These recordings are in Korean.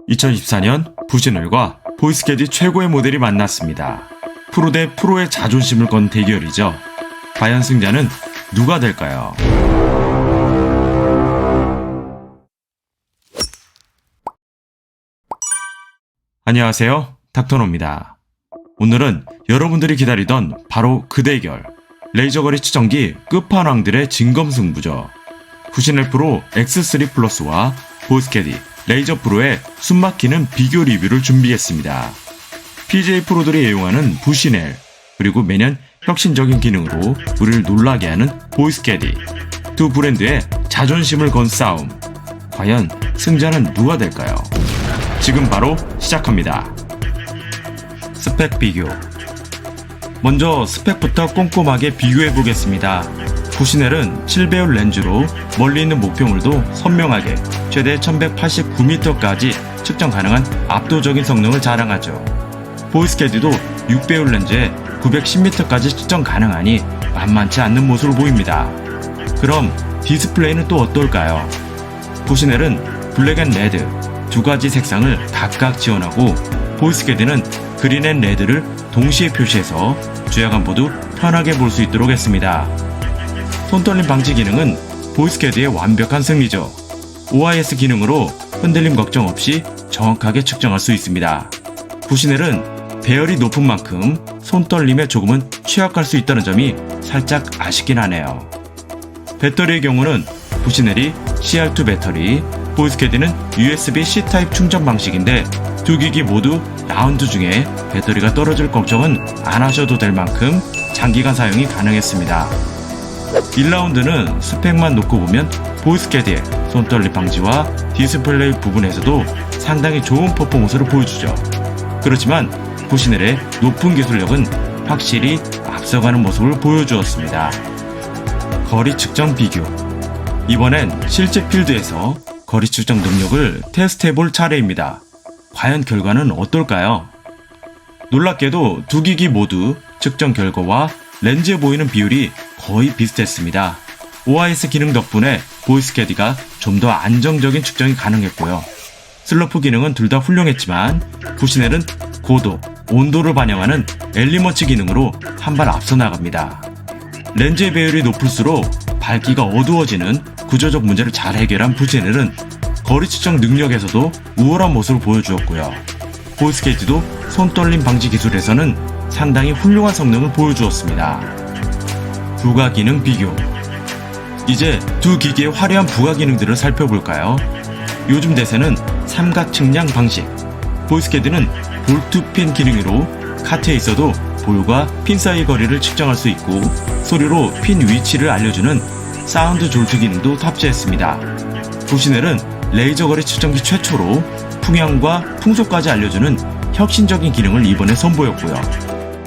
2024년 부시넬과 보이스캐디 최고의 모델이 만났습니다. 프로 대 프로의 자존심을 건 대결이죠. 과연 승자는 누가 될까요? 안녕하세요, 닥터노입니다. 오늘은 여러분들이 기다리던 바로 그 대결, 레이저거리 측정기 끝판왕들의 진검승부죠. 부시넬 프로 X3 플러스와 보이스캐디 레이저 프로의 숨막히는 비교 리뷰를 준비했습니다. PJ 프로들이 애용하는 부시넬, 그리고 매년 혁신적인 기능으로 우리를 놀라게 하는 보이스캐디, 두 브랜드의 자존심을 건 싸움. 과연 승자는 누가 될까요? 지금 바로 시작합니다. 스펙 비교. 먼저 스펙부터 꼼꼼하게 비교해 보겠습니다. 부시넬은 7배율 렌즈로 멀리 있는 목표물도 선명하게 최대 1189m까지 측정 가능한 압도적인 성능을 자랑하죠. 보이스캐디도 6배율 렌즈에 910m까지 측정 가능하니 만만치 않는 모습을 보입니다. 그럼 디스플레이는 또 어떨까요? 부시넬은 블랙 앤 레드 두 가지 색상을 각각 지원하고, 보이스캐디는 그린 앤 레드를 동시에 표시해서 주야간 모두 편하게 볼 수 있도록 했습니다. 손떨림 방지 기능은 보이스캐디의 완벽한 승리죠. OIS 기능으로 흔들림 걱정 없이 정확하게 측정할 수 있습니다. 부시넬은 배열이 높은 만큼 손떨림에 조금은 취약할 수 있다는 점이 살짝 아쉽긴 하네요. 배터리의 경우는 부시넬이 CR2 배터리, 보이스캐디는 USB-C 타입 충전 방식인데, 두 기기 모두 라운드 중에 배터리가 떨어질 걱정은 안 하셔도 될 만큼 장기간 사용이 가능했습니다. 1라운드는 스펙만 놓고 보면 보이스캐디의 손떨림 방지와 디스플레이 부분에서도 상당히 좋은 퍼포먼스를 보여주죠. 그렇지만 부시넬의 높은 기술력은 확실히 앞서가는 모습을 보여주었습니다. 거리 측정 비교. 이번엔 실제 필드에서 거리 측정 능력을 테스트해볼 차례입니다. 과연 결과는 어떨까요? 놀랍게도 두 기기 모두 측정 결과와 렌즈에 보이는 비율이 거의 비슷했습니다. OIS 기능 덕분에 보이스캐디가 좀 더 안정적인 측정이 가능했고요. 슬로프 기능은 둘 다 훌륭했지만 부시넬은 고도, 온도를 반영하는 엘리먼치 기능으로 한 발 앞서 나갑니다. 렌즈의 배율이 높을수록 밝기가 어두워지는 구조적 문제를 잘 해결한 부시넬은 거리 측정 능력에서도 우월한 모습을 보여주었고요. 보이스캐디도 손떨림 방지 기술에서는 상당히 훌륭한 성능을 보여주었습니다. 부가 기능 비교. 이제 두 기기의 화려한 부가 기능들을 살펴볼까요? 요즘 대세는 삼각 측량 방식. 보이스캐디는 볼트핀 기능으로 카트에 있어도 볼과 핀 사이 거리를 측정할 수 있고, 소리로 핀 위치를 알려주는 사운드 졸트 기능도 탑재했습니다. 부시넬은 레이저 거리 측정기 최초로 풍향과 풍속까지 알려주는 혁신적인 기능을 이번에 선보였고요.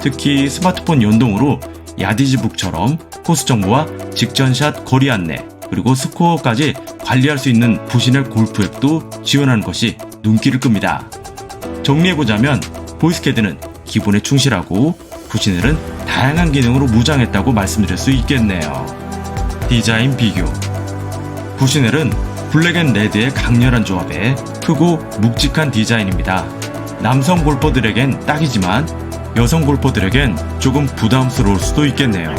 특히 스마트폰 연동으로 야디즈북처럼 코스 정보와 직전샷 거리 안내, 그리고 스코어까지 관리할 수 있는 부시넬 골프 앱도 지원하는 것이 눈길을 끕니다. 정리해보자면 보이스캐디는 기본에 충실하고 부시넬은 다양한 기능으로 무장했다고 말씀드릴 수 있겠네요. 디자인 비교. 부시넬은 블랙 앤 레드의 강렬한 조합에 크고 묵직한 디자인입니다. 남성 골퍼들에겐 딱이지만 여성 골퍼들에겐 조금 부담스러울 수도 있겠네요.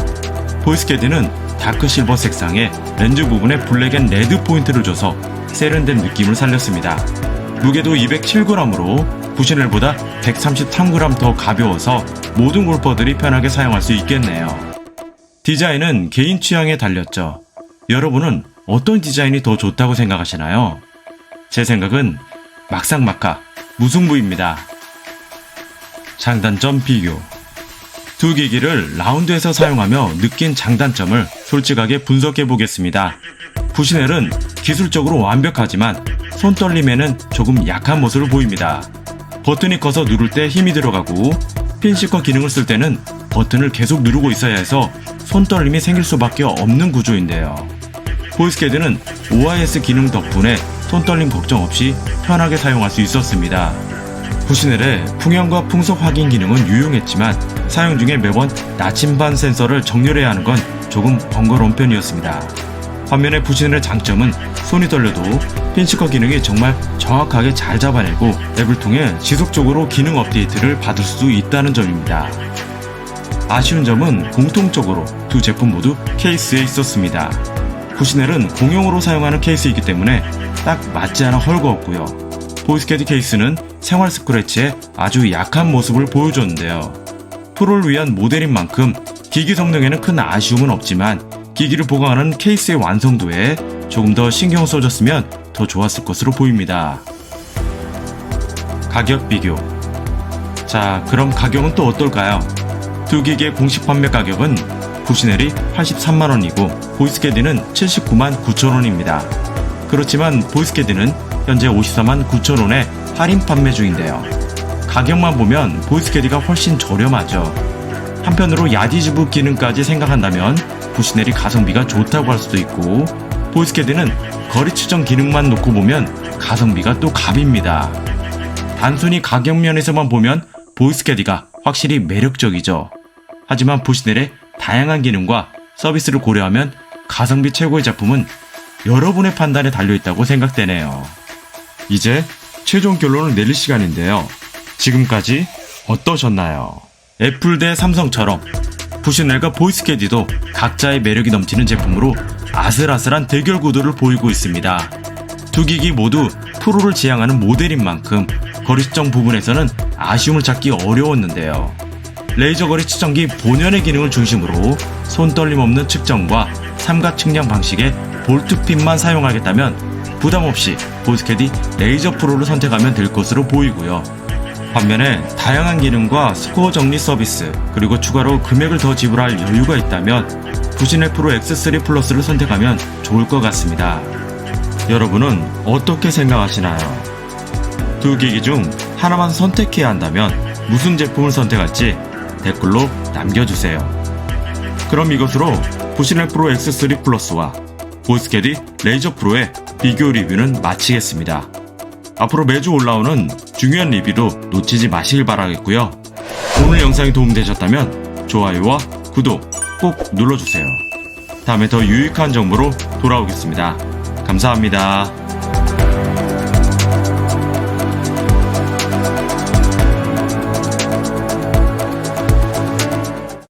보이스캐디는 다크 실버 색상의 렌즈 부분에 블랙 앤 레드 포인트를 줘서 세련된 느낌을 살렸습니다. 무게도 207g으로 부시넬보다 133g 더 가벼워서 모든 골퍼들이 편하게 사용할 수 있겠네요. 디자인은 개인 취향에 달렸죠. 여러분은 어떤 디자인이 더 좋다고 생각하시나요? 제 생각은 막상막하 무승부입니다. 장단점 비교. 두 기기를 라운드에서 사용하며 느낀 장단점을 솔직하게 분석해 보겠습니다. 부시넬은 기술적으로 완벽하지만 손떨림에는 조금 약한 모습을 보입니다. 버튼이 커서 누를 때 힘이 들어가고, 핀시커 기능을 쓸 때는 버튼을 계속 누르고 있어야 해서 손떨림이 생길 수밖에 없는 구조인데요. 보이스캐디는 OIS 기능 덕분에 손떨림 걱정 없이 편하게 사용할 수 있었습니다. 부시넬의 풍향과 풍속 확인 기능은 유용했지만 사용 중에 매번 나침반 센서를 정렬해야 하는 건 조금 번거로운 편이었습니다. 반면에 부신의 장점은 손이 떨려도 핀치커 기능이 정말 정확하게 잘 잡아내고 앱을 통해 지속적으로 기능 업데이트를 받을 수 있다는 점입니다. 아쉬운 점은 공통적으로 두 제품 모두 케이스에 있었습니다. 부시넬은 공용으로 사용하는 케이스이기 때문에 딱 맞지 않아 헐거웠고요. 보이스캐디 케이스는 생활 스크래치에 아주 약한 모습을 보여줬는데요. 프로를 위한 모델인 만큼 기기 성능에는 큰 아쉬움은 없지만 기기를 보강하는 케이스의 완성도에 조금 더 신경을 써줬으면 더 좋았을 것으로 보입니다. 가격 비교. 자, 그럼 가격은 또 어떨까요? 두 기기의 공식 판매 가격은 부시넬이 83만원이고 보이스캐디는 79만 9천원입니다. 그렇지만 보이스캐디는 현재 54만 9천원에 할인 판매 중인데요. 가격만 보면 보이스캐디가 훨씬 저렴하죠. 한편으로 야디즈브 기능까지 생각한다면 부시넬이 가성비가 좋다고 할 수도 있고, 보이스캐디는 거리 추정 기능만 놓고 보면 가성비가 또 갑입니다. 단순히 가격 면에서만 보면 보이스캐디가 확실히 매력적이죠. 하지만 부시넬의 다양한 기능과 서비스를 고려하면 가성비 최고의 작품은 여러분의 판단에 달려있다고 생각되네요. 이제 최종 결론을 내릴 시간인데요. 지금까지 어떠셨나요? 애플 대 삼성처럼 부시넬과 보이스캐디도 각자의 매력이 넘치는 제품으로 아슬아슬한 대결 구도를 보이고 있습니다. 두 기기 모두 프로를 지향하는 모델인 만큼 거리 측정 부분에서는 아쉬움을 찾기 어려웠는데요. 레이저 거리 측정기 본연의 기능을 중심으로 손떨림 없는 측정과 삼각 측량 방식의 볼트핀만 사용하겠다면 부담없이 보이스캐디 레이저 프로를 선택하면 될 것으로 보이고요. 반면에 다양한 기능과 스코어 정리 서비스, 그리고 추가로 금액을 더 지불할 여유가 있다면 부시넬 프로 X3 플러스를 선택하면 좋을 것 같습니다. 여러분은 어떻게 생각하시나요? 두 기기 중 하나만 선택해야 한다면 무슨 제품을 선택할지 댓글로 남겨주세요. 그럼 이것으로 부시넬 프로 X3 플러스와 보이스캐디 레이저 프로의 비교 리뷰는 마치겠습니다. 앞으로 매주 올라오는 중요한 리뷰도 놓치지 마시길 바라겠고요. 오늘 영상이 도움되셨다면 좋아요와 구독 꼭 눌러주세요. 다음에 더 유익한 정보로 돌아오겠습니다. 감사합니다.